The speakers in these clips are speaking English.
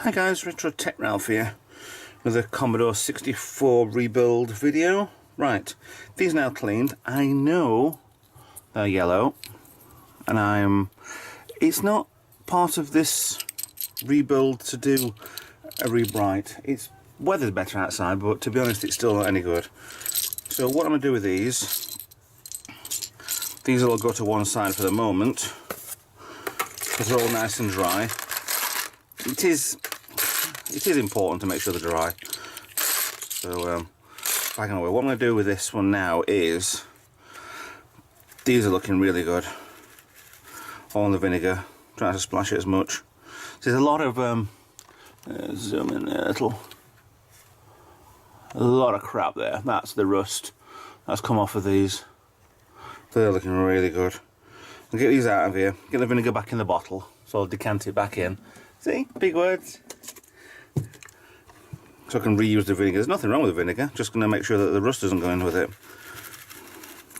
Hi guys, Retro Tech Ralph here with a Commodore 64 rebuild video. Right, these are now cleaned. I know they're yellow, and it's not part of this rebuild to do a rewrite. It's weather's better outside, but to be honest, it's still not any good. So what I'm going to do with these will all go to one side for the moment because they're all nice and dry. It is important to make sure they're dry. So back away. What I'm going to do with this one now is, these are looking really good. All in the vinegar, trying to splash it as much. There's a lot of zoom in there a lot of crap there. That's the rust that's come off of these. They're looking really good. I'll get these out of here, get the vinegar back in the bottle, so I'll decant it back in. See, big words. So I can reuse the vinegar. There's nothing wrong with the vinegar, just going to make sure that the rust doesn't go in with it.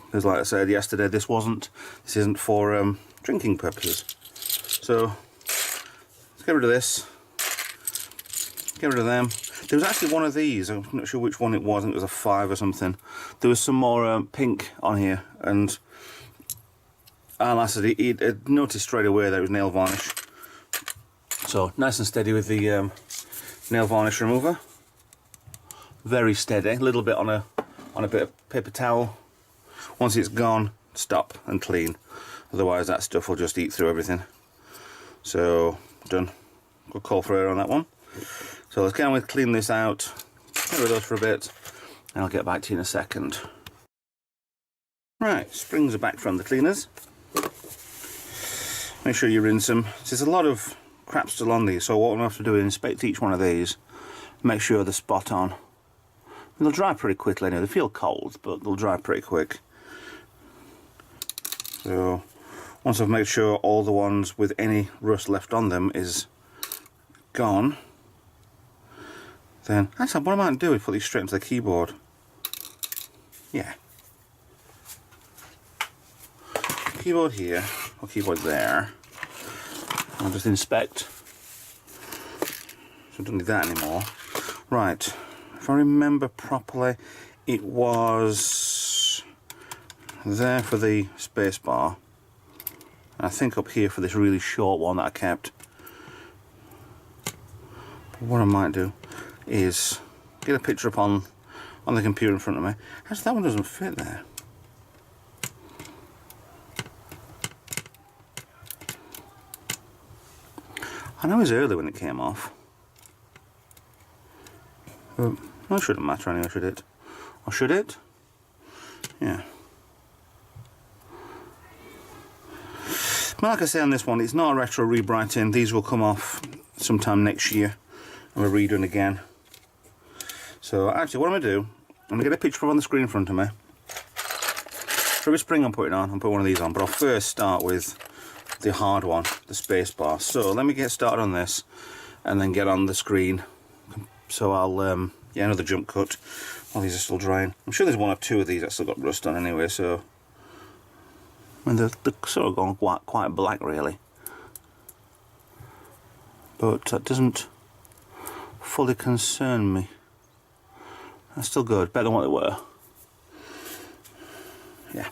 Because like I said yesterday, this isn't for drinking purposes. So let's get rid of this, get rid of them. There was actually one of these, I'm not sure which one it was, I think it was a 5 or something. There was some more pink on here, and I said he'd noticed straight away that it was nail varnish. So nice and steady with the nail varnish remover. Very steady, a little bit on a bit of paper towel. Once it's gone, stop and clean. Otherwise that stuff will just eat through everything. So done. Good call for error on that one. So let's get on with cleaning this out. Get rid of those for a bit, and I'll get back to you in a second. Right, springs are back from the cleaners. Make sure you rinse them. There's a lot of crap still on these, so what I'm going to have to do is inspect each one of these, make sure they're spot on. And they'll dry pretty quickly anyway. They feel cold, but they'll dry pretty quick. So once I've made sure all the ones with any rust left on them is gone, then actually what I might do is put these straight into the keyboard. Yeah. Keyboard here, or keyboard there. I'll just inspect. So I don't need that anymore. Right, if I remember properly, it was there for the space bar. And I think up here for this really short one that I kept. But what I might do is get a picture up on the computer in front of me. Actually, that one doesn't fit there. I know it was early when it came off. But it shouldn't matter anyway, should it? Or should it? Yeah. But like I say on this one, it's not a retro rebrighting. These will come off sometime next year, and we're redoing again. So actually what I'm going to do, I'm going to get a picture up on the screen in front of me. For every spring I'm putting on, I'll put one of these on, but I'll first start with the hard one, the space bar. So let me get started on this and then get on the screen. So I'll yeah, another jump cut while these are still drying. I'm sure there's one or two of these that still got rust on anyway, so I mean, they're sort of gone quite black really, but that doesn't fully concern me. That's still good, better than what they were. Yeah.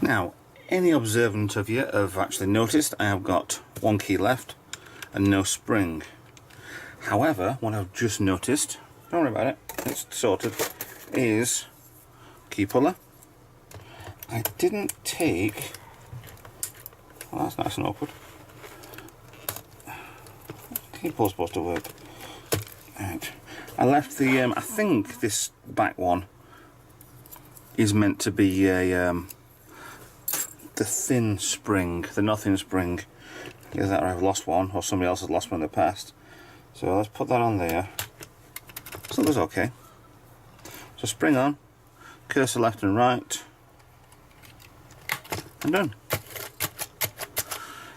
Now, any observant of you have actually noticed I have got one key left and no spring. However, what I've just noticed, don't worry about it, it's sorted, is key puller. I didn't take, well, that's nice and awkward. Key pull's supposed to work. Right. I left the, I think this back one is meant to be a, the thin spring, the nothing spring. Either that or I've lost one, or somebody else has lost one in the past. So let's put that on there. So it was okay. So spring on, cursor left and right, and done.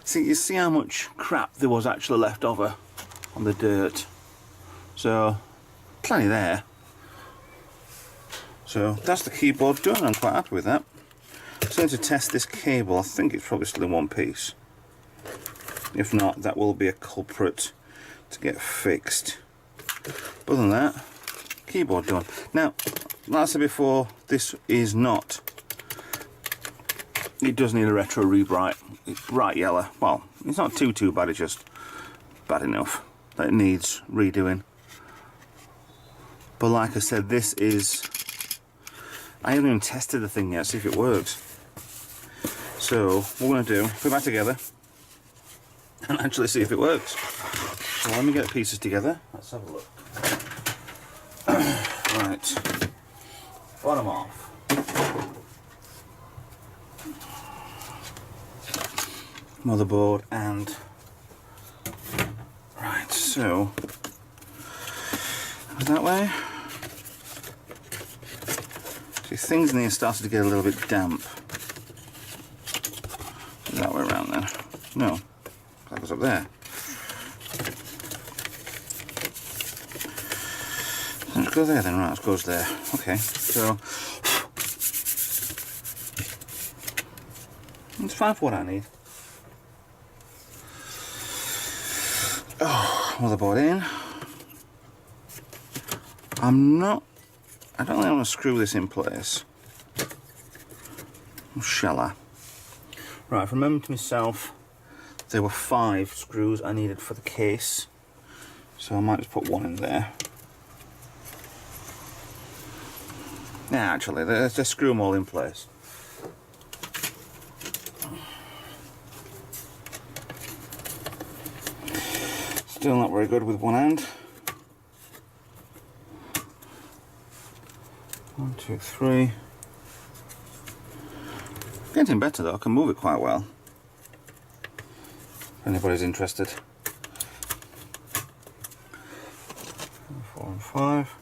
See, you see how much crap there was actually left over on the dirt. So plenty there. So that's the keyboard done. I'm quite happy with that. So to test this cable, I think it's probably still in one piece. If not, that will be a culprit to get fixed. But other than that, keyboard done. Now, like I said before, this is not, it does need a retro rebright. It's bright yellow. Well, it's not too bad, it's just bad enough that it needs redoing. But like I said, this is, I haven't even tested the thing yet, see if it works. So what we're going to do, put it back together and actually see if it works. So let me get the pieces together. Let's have a look. Right, bottom off. Motherboard and right. So that way. See, things in here started to get a little bit damp. That way around then. No, that goes up there. Let's go there then, right, it goes there. Okay, so it's fine for what I need. Oh, motherboard in. I don't think I'm going to screw this in place. Shall I? Right, I've remembered to myself there were 5 screws I needed for the case. So I might just put one in there. Yeah, actually, let's just screw them all in place. Still not very good with one hand. 1, 2, 3. Getting better though, I can move it quite well. If anybody's interested. 4 and 5.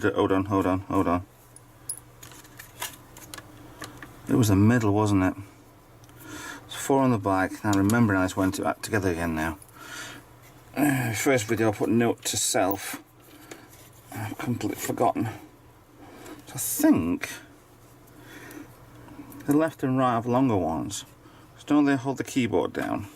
Hold on. It was the middle, wasn't it? It's 4 on the back. Now remembering how this went back together again now. First video I put note to self. I've completely forgotten. So I think the left and right have longer ones. So don't they hold the keyboard down?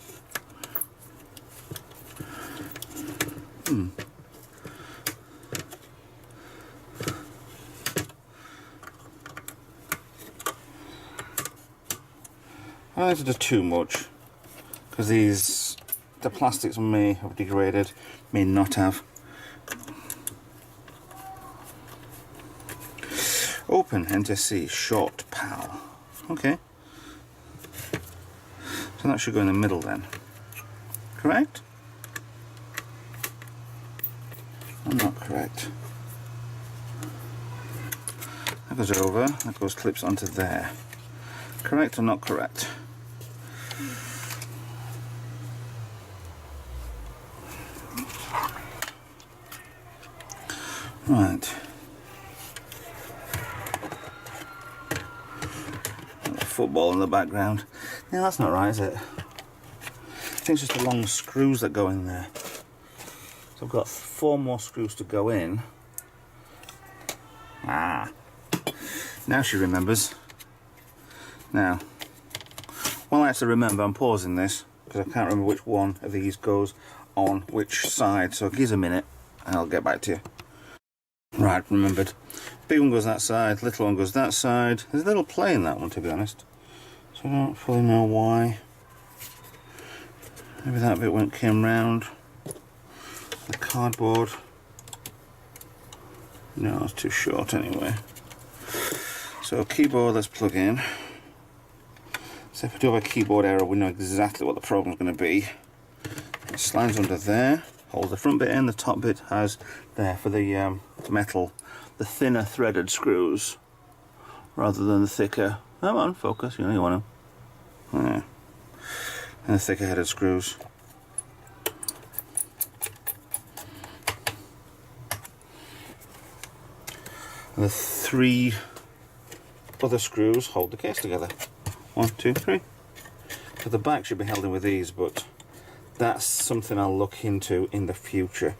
I don't think it's too much because the plastics may have degraded, may not have. Open, enter C, short PAL. Okay. So that should go in the middle then. Correct? I'm not correct. That goes over, that goes clips onto there. Correct or not correct? Right. Football in the background. Yeah, that's not right, is it? I think it's just the long screws that go in there. So I've got 4 more screws to go in. Ah. Now she remembers. Now, while I actually remember, I'm pausing this because I can't remember which one of these goes on which side. So give us a minute and I'll get back to you. Right, remembered. Big one goes that side, little one goes that side. There's a little play in that one, to be honest. So I don't fully know why. Maybe that bit came round. The cardboard. No, it's too short anyway. So keyboard, let's plug in. So if we do have a keyboard error, we know exactly what the problem's going to be. It slides under there, holds the front bit in, the top bit has there for the metal, the thinner threaded screws, rather than the thicker. Come on, focus, you know you want to. Yeah. And the thicker headed screws. And the 3 other screws hold the case together. 1, 2, 3. So the back should be held in with these, but that's something I'll look into in the future.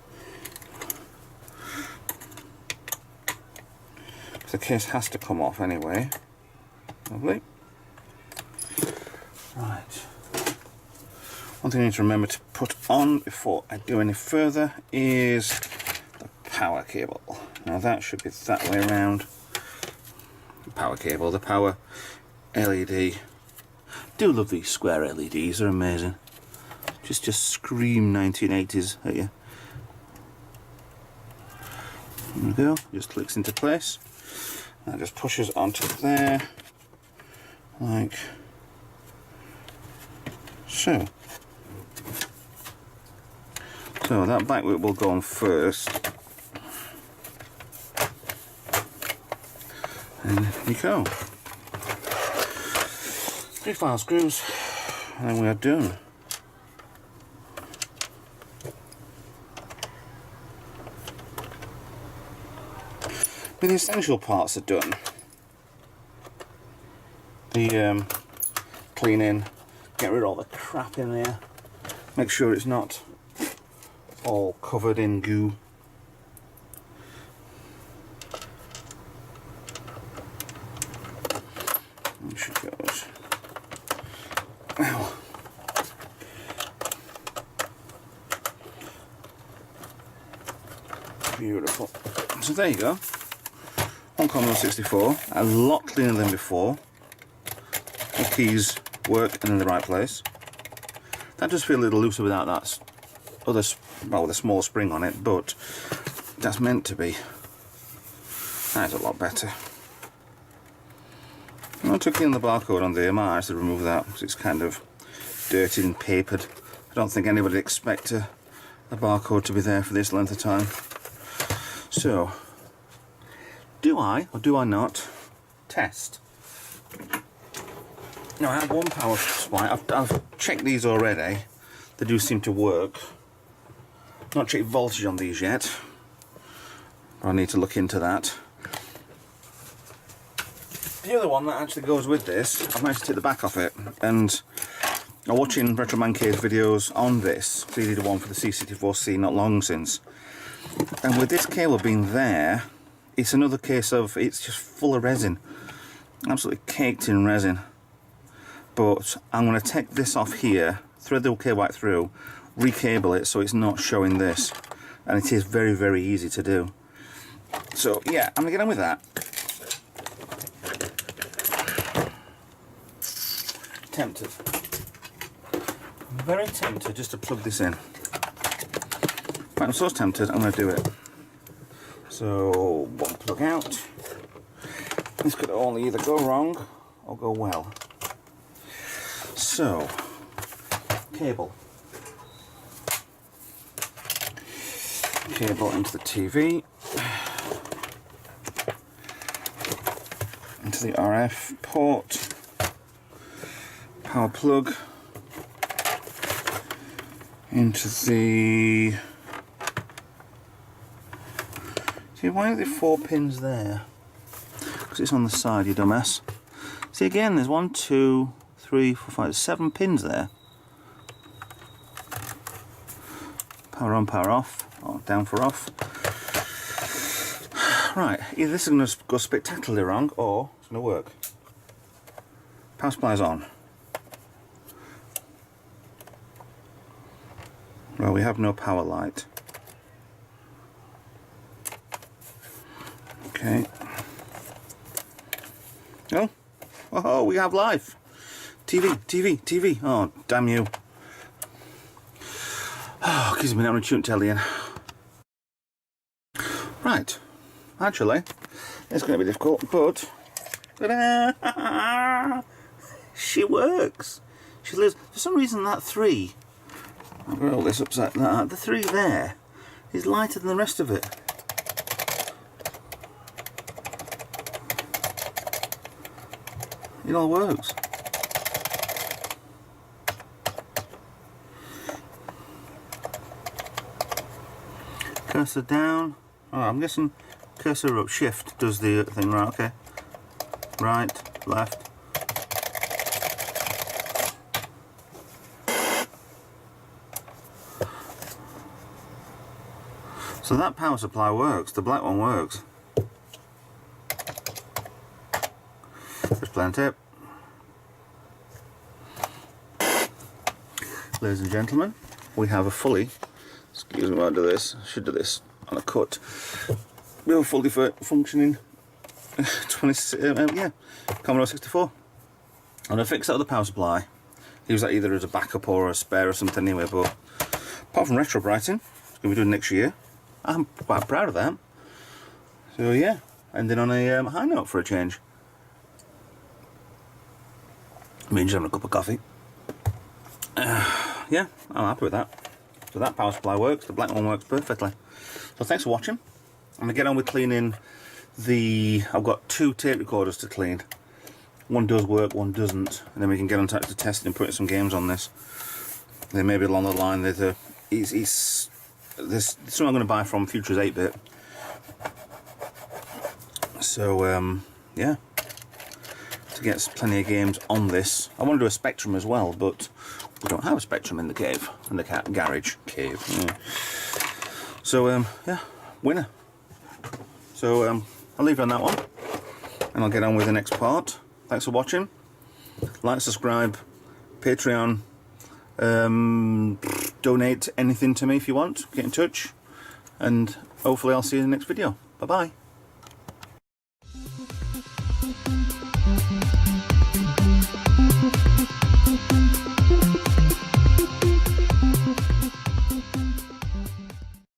The case has to come off anyway. Lovely. Right. One thing I need to remember to put on before I do any further is the power cable. Now that should be that way around. The power cable, the power LED. Do love these square LEDs, they're amazing. Just scream 1980s at you. There we go, just clicks into place. That just pushes onto there, like so. So that back bit will go on first. And there you go. 3 file screws, and then we are done. The essential parts are done. The cleaning, get rid of all the crap in there, make sure it's not all covered in goo. There she goes. Wow. Beautiful. So there you go. On Commodore 64, a lot cleaner than before. The keys work and in the right place. That does feel a little looser without that other, well, with a small spring on it, but that's meant to be. That is a lot better. I took in the barcode on there. I might actually remove that because it's kind of dirty and papered. I don't think anybody would expect a barcode to be there for this length of time. So, do I, or do I not, test? Now I have one power supply. I've checked these already. They do seem to work. Not checked voltage on these yet, but I need to look into that. The other one that actually goes with this, I've managed to take the back off it, and I'm watching Retro Man Cave's videos on this. He did one for the C64C not long since. And with this cable being there, it's another case of it's just full of resin, absolutely caked in resin. But I'm going to take this off here, thread the cable back through, recable it so it's not showing this, and it is very, very easy to do. So yeah, I'm going to get on with that. Tempted. I'm very tempted just to plug this in. But I'm so tempted, I'm going to do it. So, one plug out. This could only either go wrong or go well. So, cable. Cable into the TV. Into the RF port. Power plug. Into the... See, why are there 4 pins there? Because it's on the side, you dumbass. See, again, there's 1, 2, 3, 4, 5, 7 pins there. Power on, power off, or down for off. Right, either this is going to go spectacularly wrong, or it's going to work. Power supply's on. Well, we have no power light. Okay. Oh, we have life. TV. Oh, damn you. Oh, gives me an tune telly in. Right. Actually, it's going to be difficult, but she works. She lives. For some reason, that 3. I'll roll this upside down. The 3 there is lighter than the rest of it. It all works. Cursor down. Oh, I'm guessing cursor up. Shift does the thing, right? Okay. Right, left. So that power supply works. The black one works. Just plain tip. Ladies and gentlemen, we have a fully, excuse me while I do this, I should do this on a cut. We have a fully functioning Commodore 64. And I fixed out the power supply. Use that either as a backup or a spare or something anyway, but apart from retro brighting, it's going to be doing next year. I'm quite proud of that. So yeah, ending on a high note for a change. Me just having a cup of coffee. Yeah, I'm happy with that. So that power supply works, the black one works perfectly. So thanks for watching. I'm going to get on with cleaning I've got 2 tape recorders to clean. One does work, one doesn't. And then we can get on to testing and putting some games on this. Then maybe along the line there's something I'm going to buy from Future's 8-bit. So yeah, to get plenty of games on this. I want to do a Spectrum as well, but we don't have a Spectrum in the cave, in the garage cave. Yeah. So yeah, winner. So I'll leave you on that one, and I'll get on with the next part. Thanks for watching. Like, subscribe, Patreon, donate anything to me if you want. Get in touch, and hopefully I'll see you in the next video. Bye bye.